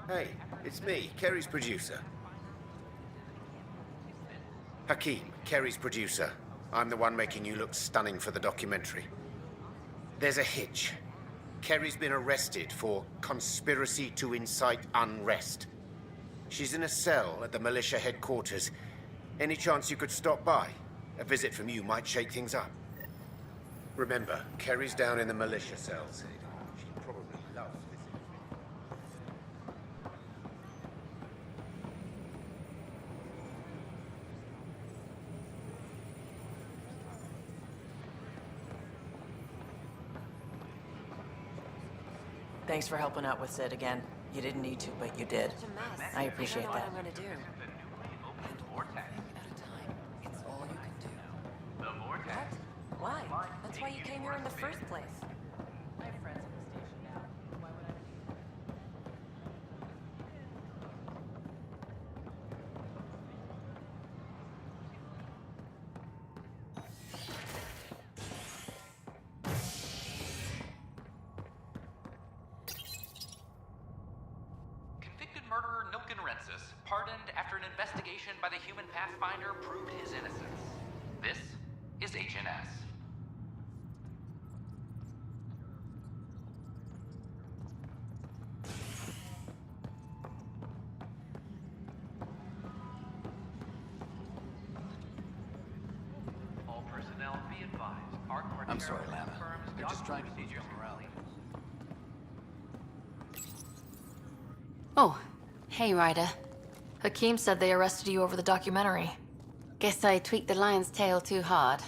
Hey, it's me, Kerry's producer. Hakeem, Kerry's producer. I'm the one making you look stunning for the documentary. There's a hitch. Kerry's been arrested for conspiracy to incite unrest. She's in a cell at the militia headquarters. Any chance you could stop by? A visit from you might shake things up. Remember, Kerry's down in the militia cells. She'd probably love visiting. Thanks for helping out with Sid again. You didn't need to, but you did. It's a mess. I appreciate I don't know that. what I'm gonna do. At a time. It's all you can do. The vortex. What? Why? That's why you came here in the first place. I have friends at the station now. Why would I? Convicted murderer Nilkenrensis, pardoned after an investigation by the human Pathfinder proved his innocence. This is HNS. All personnel be advised. I'm sorry, Lana. They're just trying to boost your morale. Oh, hey Ryder. Hakeem said they arrested you over the documentary. Guess I tweaked the lion's tail too hard.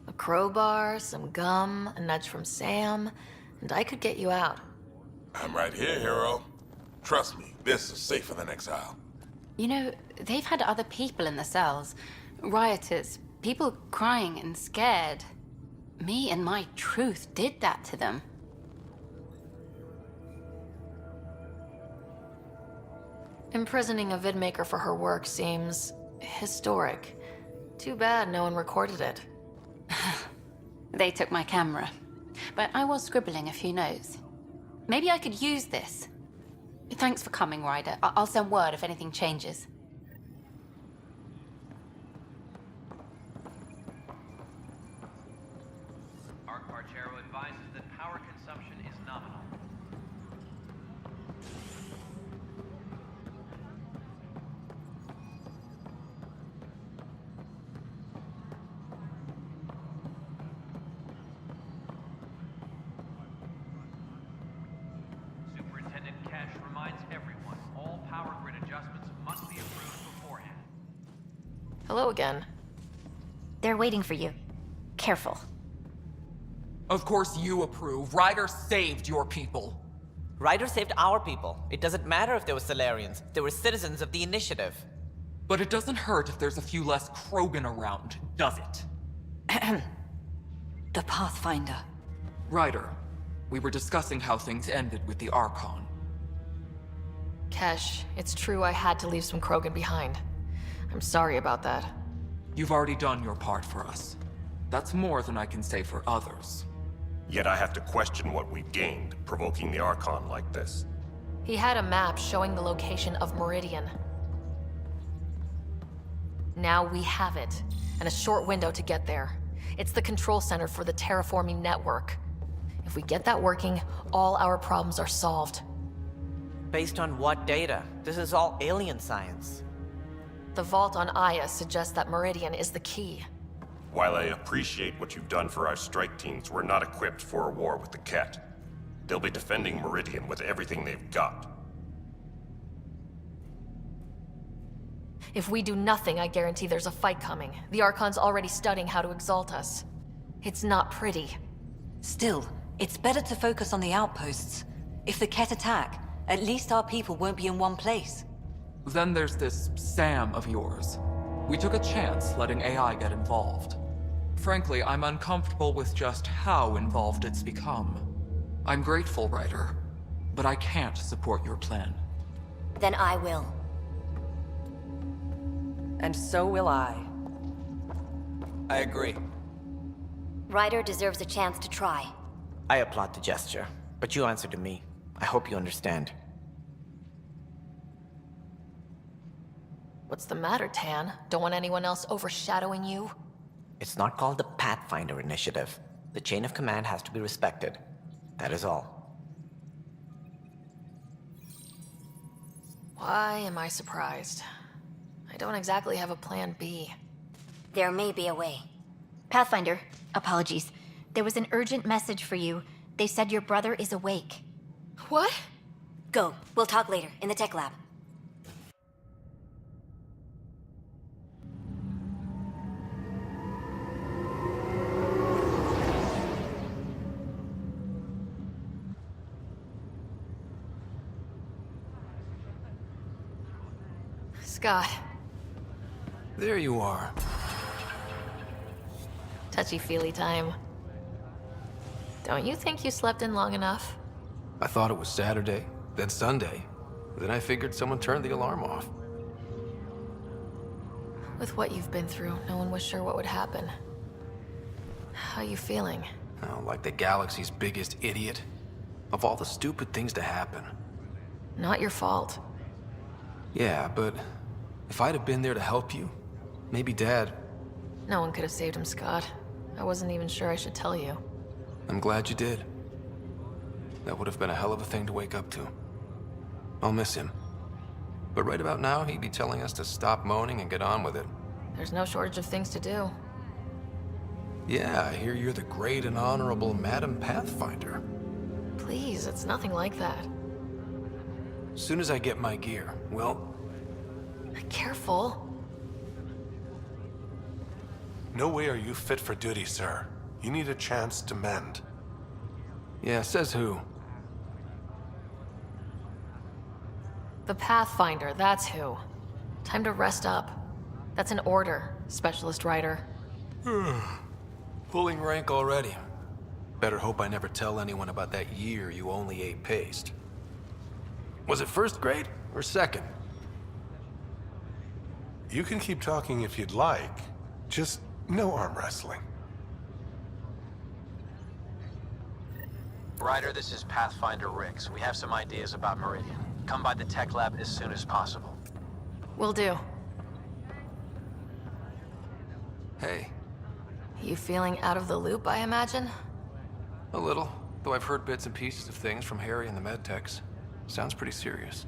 A crowbar, some gum, a nudge from Sam, and I could get you out. I'm right here, hero. Trust me, this is safer than exile. You know, they've had other people in the cells. Rioters, people crying and scared. Me and my truth did that to them. Imprisoning a vidmaker for her work seems historic. Too bad no one recorded it. They took my camera, but I was scribbling a few notes. Maybe I could use this. Thanks for coming, Ryder. I'll send word if anything changes. Arc Parchero advises that power consumption is nominal. Superintendent Cash reminds everyone all power grid adjustments must be approved beforehand. Hello again. They're waiting for you. Careful. Of course you approve. Ryder saved your people. Ryder saved our people. It doesn't matter if they were Solarians. They were citizens of the Initiative. But it doesn't hurt if there's a few less Krogan around, does it? The Pathfinder. Ryder, we were discussing how things ended with the Archon. Kesh, it's true I had to leave some Krogan behind. I'm sorry about that. You've already done your part for us. That's more than I can say for others. Yet I have to question what we've gained, provoking the Archon like this. He had a map showing the location of Meridian. Now we have it, and a short window to get there. It's the control center for the terraforming network. If we get that working, all our problems are solved. Based on what data? This is all alien science. The vault on Aya suggests that Meridian is the key. While I appreciate what you've done for our strike teams, we're not equipped for a war with the Ket. They'll be defending Meridian with everything they've got. If we do nothing, I guarantee there's a fight coming. The Archon's already studying how to exalt us. It's not pretty. Still, it's better to focus on the outposts. If the Ket attack, at least our people won't be in one place. Then there's this Sam of yours. We took a chance letting AI get involved. Frankly, I'm uncomfortable with just how involved it's become. I'm grateful, Ryder, but I can't support your plan. Then I will. And so will I. I agree. Ryder deserves a chance to try. I applaud the gesture, but you answered to me. I hope you understand. What's the matter, Tan? Don't want anyone else overshadowing you? It's not called the Pathfinder Initiative. The chain of command has to be respected. That is all. Why am I surprised? I don't exactly have a plan B. There may be a way. Pathfinder, apologies. There was an urgent message for you. They said your brother is awake. What? Go. We'll talk later, in the tech lab. Scott. There you are. Touchy-feely time. Don't you think you slept in long enough? I thought it was Saturday, then Sunday. Then I figured someone turned the alarm off. With what you've been through, no one was sure what would happen. How you feeling? Oh, like the galaxy's biggest idiot. Of all the stupid things to happen. Not your fault. Yeah, but if I'd have been there to help you, maybe Dad... No one could have saved him, Scott. I wasn't even sure I should tell you. I'm glad you did. That would have been a hell of a thing to wake up to. I'll miss him. But right about now, he'd be telling us to stop moaning and get on with it. There's no shortage of things to do. Yeah, I hear you're the great and honorable Madam Pathfinder. Please, it's nothing like that. As soon as I get my gear, well... Careful. No way are you fit for duty, sir. You need a chance to mend. Yeah, says who? The Pathfinder, that's who. Time to rest up. That's an order, Specialist Ryder. Pulling rank already. Better hope I never tell anyone about that year you only ate paste. Was it first grade or second? You can keep talking if you'd like. Just no arm wrestling. Ryder, this is Pathfinder Rix. We have some ideas about Meridian. Come by the tech lab as soon as possible. Will do. Hey. You feeling out of the loop, I imagine? A little, though I've heard bits and pieces of things from Harry and the medtechs. Sounds pretty serious.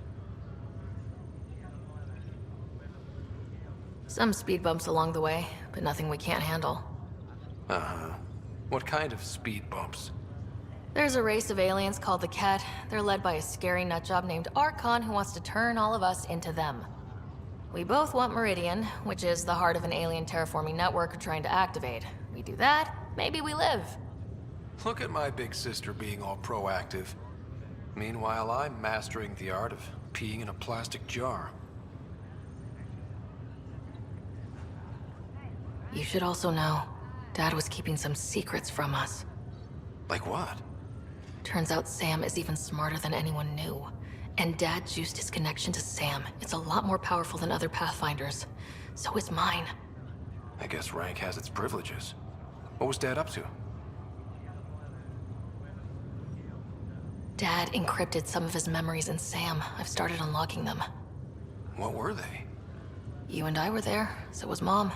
Some speed bumps along the way, but nothing we can't handle. Uh-huh. What kind of speed bumps? There's a race of aliens called the Ket. They're led by a scary nutjob named Archon who wants to turn all of us into them. We both want Meridian, which is the heart of an alien terraforming network we're trying to activate. We do that, maybe we live. Look at my big sister being all proactive. Meanwhile, I'm mastering the art of peeing in a plastic jar. You should also know, Dad was keeping some secrets from us. Like what? Turns out Sam is even smarter than anyone knew. And Dad juiced his connection to Sam. It's a lot more powerful than other Pathfinders. So is mine. I guess rank has its privileges. What was Dad up to? Dad encrypted some of his memories in Sam. I've started unlocking them. What were they? You and I were there, so was Mom.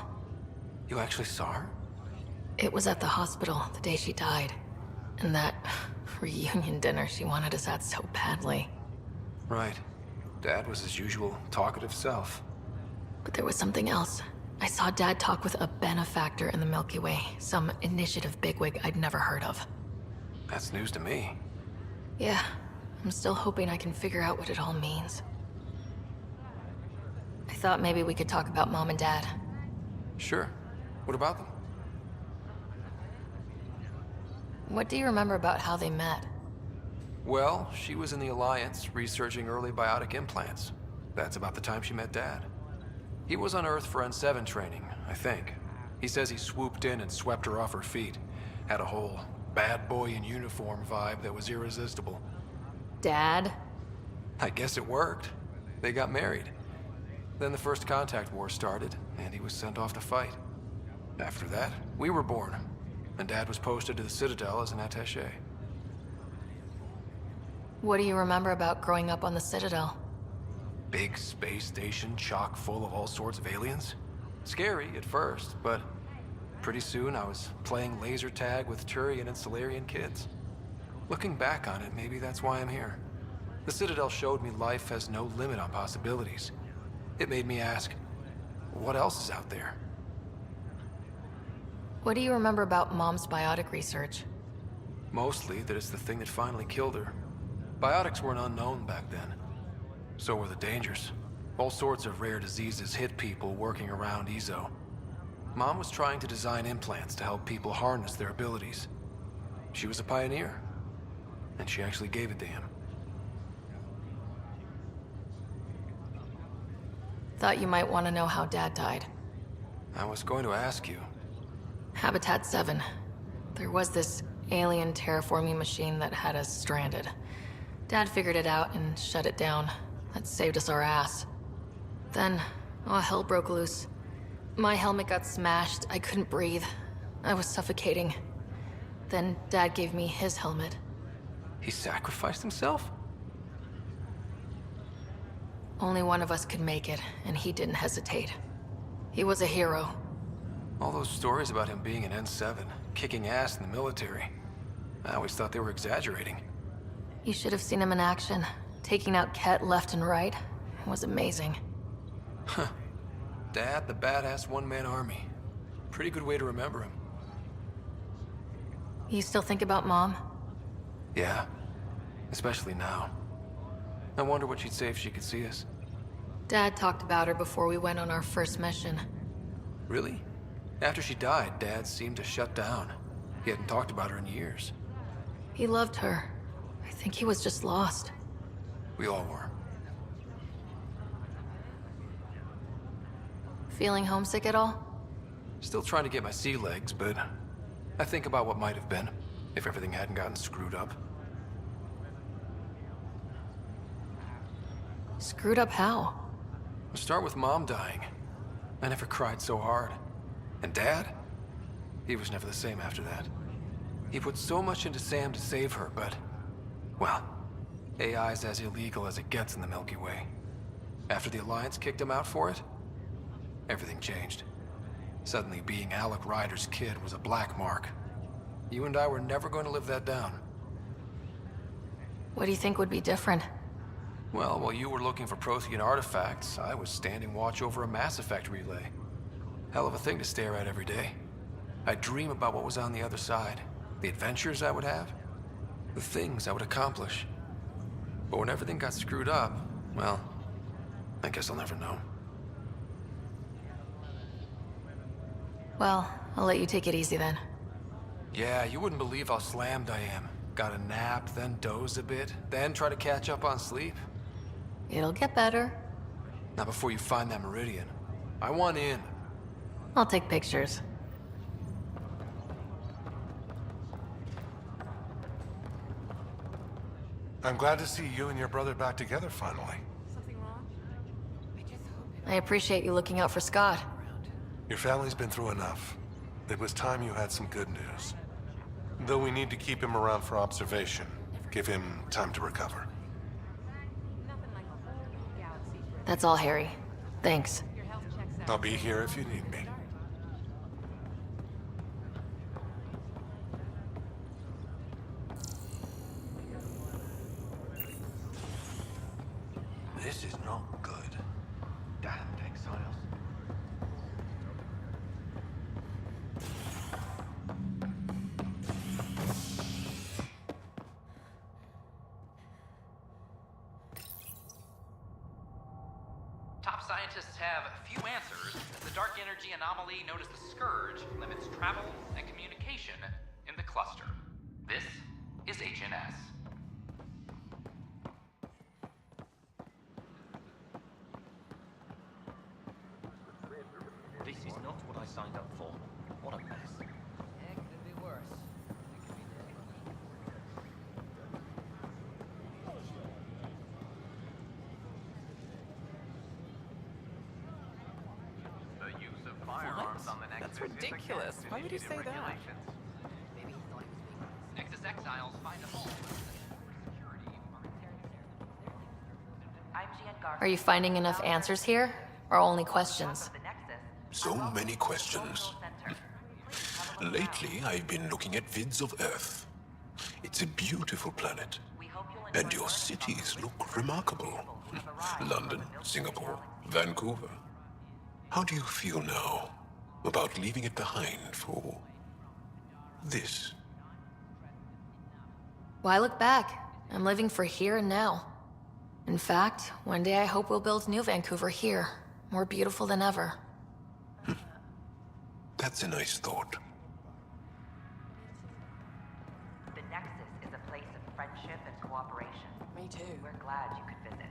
You actually saw her? It was at the hospital the day she died. And that reunion dinner she wanted us at so badly. Right. Dad was his usual talkative self. But there was something else. I saw Dad talk with a benefactor in the Milky Way, some initiative bigwig I'd never heard of. That's news to me. Yeah, I'm still hoping I can figure out what it all means. I thought maybe we could talk about Mom and Dad. Sure. What about them? What do you remember about how they met? Well, she was in the Alliance, researching early biotic implants. That's about the time she met Dad. He was on Earth for N7 training, I think. He says he swooped in and swept her off her feet. Had a whole bad boy in uniform vibe that was irresistible. Dad? I guess it worked. They got married. Then the First Contact War started, and he was sent off to fight. After that, we were born. and Dad was posted to the Citadel as an attaché. What do you remember about growing up on the Citadel? Big space station chock full of all sorts of aliens. Scary at first, but pretty soon I was playing laser tag with Turian and Solarian kids. Looking back on it, maybe that's why I'm here. The Citadel showed me life has no limit on possibilities. It made me ask, what else is out there? What do you remember about Mom's biotic research? Mostly that it's the thing that finally killed her. Biotics weren't unknown back then. So were the dangers. All sorts of rare diseases hit people working around EZO. Mom was trying to design implants to help people harness their abilities. She was a pioneer, and she actually gave it to him. Thought you might want to know how Dad died. I was going to ask you. Habitat 7. There was this alien terraforming machine that had us stranded. Dad figured it out and shut it down. That saved us our ass. Then, all hell broke loose. My helmet got smashed. I couldn't breathe. I was suffocating. Then Dad gave me his helmet. He sacrificed himself? Only one of us could make it, and he didn't hesitate. He was a hero. All those stories about him being an N7, kicking ass in the military. I always thought they were exaggerating. You should have seen him in action. Taking out Ket left and right. It was amazing. Huh. Dad, the badass one-man army. Pretty good way to remember him. You still think about Mom? Yeah. Especially now. I wonder what she'd say if she could see us. Dad talked about her before we went on our first mission. Really? After she died, Dad seemed to shut down. He hadn't talked about her in years. He loved her. I think he was just lost. We all were. Feeling homesick at all? Still trying to get my sea legs, but I think about what might have been if everything hadn't gotten screwed up. Screwed up how? We'll start with Mom dying. I never cried so hard. And Dad? He was never the same after that. He put so much into Sam to save her, but... well, AI's as illegal as it gets in the Milky Way. After the Alliance kicked him out for it, everything changed. Suddenly being Alec Ryder's kid was a black mark. You and I were never going to live that down. What do you think would be different? Well, while you were looking for Prothean artifacts, I was standing watch over a Mass Effect relay. Hell of a thing to stare at every day. I'd dream about what was on the other side, the adventures I would have, the things I would accomplish. But when everything got screwed up, well, I guess I'll never know. Well, I'll let you take it easy then. Yeah, you wouldn't believe how slammed I am. Got a nap, then doze a bit, then try to catch up on sleep. It'll get better. Not before you find that Meridian. I want in. I'll take pictures. I'm glad to see you and your brother back together finally. I appreciate you looking out for Scott. Your family's been through enough. It was time you had some good news. Though we need to keep him around for observation. Give him time to recover. That's all, Harry. Thanks. I'll be here if you need me. This is not good. Damned exiles. Top scientists have few answers, as the dark energy anomaly known as the Scourge limits travel and communication in the cluster. This is HNS. This is not what I signed up for. What a mess. It could be worse. The use of firearms on the Nexus That's ridiculous. Why would you say that? files find a home, security Are you finding enough answers here, or only questions? So many questions. Lately, I've been looking at vids of Earth. It's a beautiful planet. And your cities look remarkable. London, Singapore, Vancouver. How do you feel now about leaving it behind for this? Why look back? I'm living for here and now. In fact, one day I hope we'll build new Vancouver here, more beautiful than ever. That's a nice thought. The Nexus is a place of friendship and cooperation. Me too. We're glad you could visit.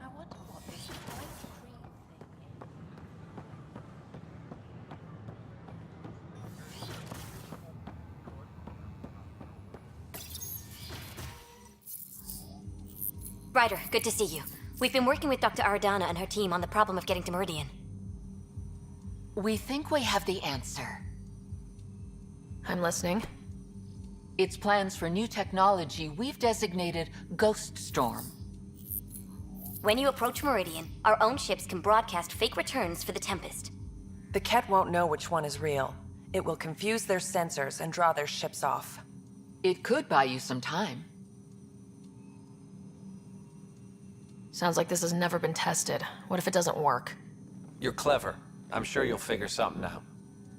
I wonder what this ice cream Ryder, good to see you. We've been working with Dr. Aradana and her team on the problem of getting to Meridian. We think we have the answer. I'm listening. It's plans for new technology we've designated Ghost Storm. When you approach Meridian, our own ships can broadcast fake returns for the Tempest. The Ket won't know which one is real. It will confuse their sensors and draw their ships off. It could buy you some time. Sounds like this has never been tested. What if it doesn't work? You're clever. I'm sure you'll figure something out.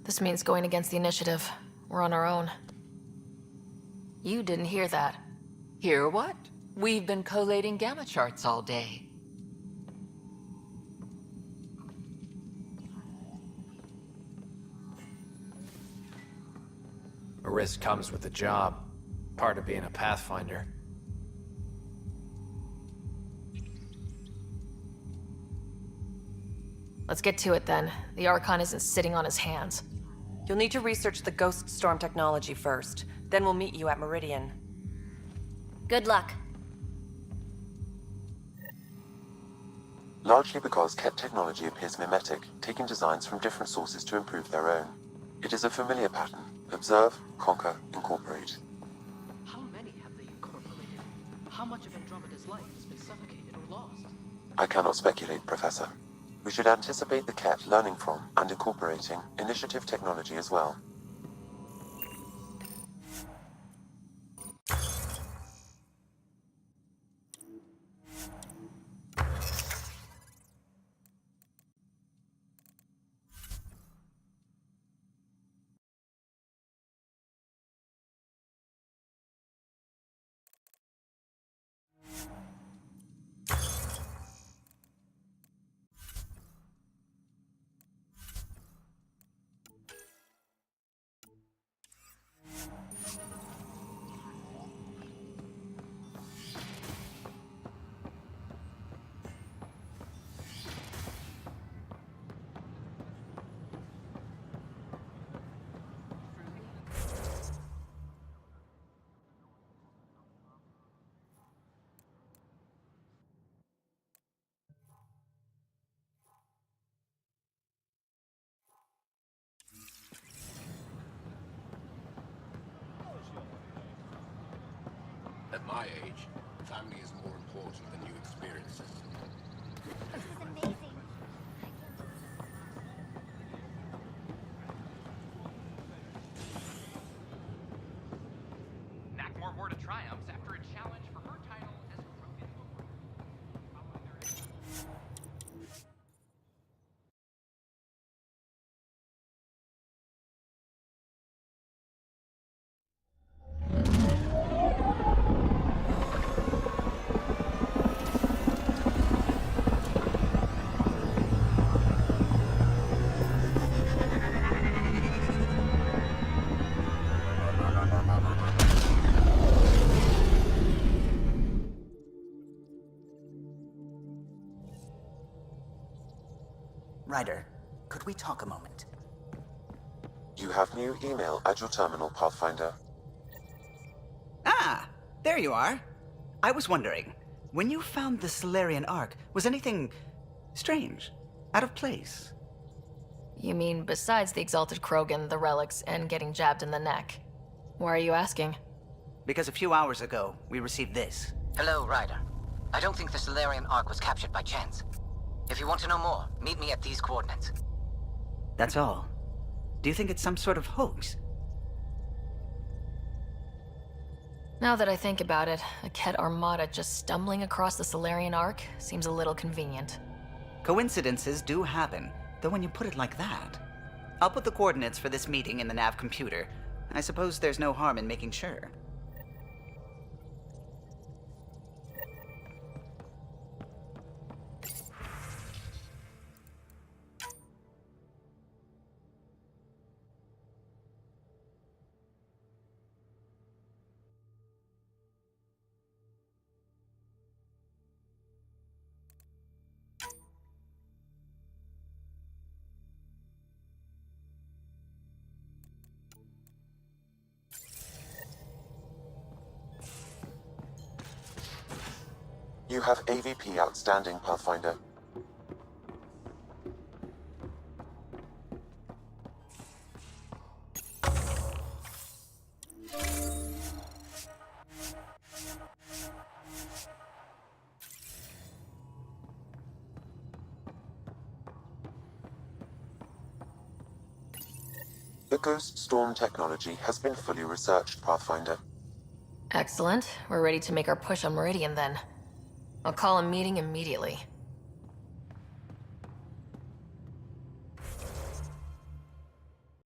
This means going against the initiative. We're on our own. You didn't hear that. Hear what? We've been collating gamma charts all day. A risk comes with the job. Part of being a Pathfinder. Let's get to it then. The Archon isn't sitting on his hands. You'll need to research the Ghost Storm technology first. Then we'll meet you at Meridian. Good luck. Largely because Ket technology appears mimetic, taking designs from different sources to improve their own. It is a familiar pattern. Observe, conquer, incorporate. How many have they incorporated? How much of Andromeda's life has been suffocated or lost? I cannot speculate, Professor. We should anticipate the Ket learning from and incorporating initiative technology as well. At my age, family is more important than new experiences. This is amazing. Nackmore Ward of Triumphs after a challenge for her title as Rogan. Ryder, could we talk a moment? You have new email at your terminal, Pathfinder. Ah, there you are. I was wondering, when you found the Solarian Ark, was anything strange? Out of place? You mean besides the Exalted Krogan, the relics, and getting jabbed in the neck? Why are you asking? Because a few hours ago, we received this. Hello, Ryder. I don't think the Solarian Ark was captured by chance. If you want to know more, meet me at these coordinates. That's all. Do you think it's some sort of hoax? Now that I think about it, a Ket armada just stumbling across the Solarian Ark seems a little convenient. Coincidences do happen, though when you put it like that. I'll put the coordinates for this meeting in the nav computer. I suppose there's no harm in making sure. You have AVP outstanding, Pathfinder. The Ghost Storm technology has been fully researched, Pathfinder. Excellent. We're ready to make our push on Meridian then. I'll call a meeting immediately.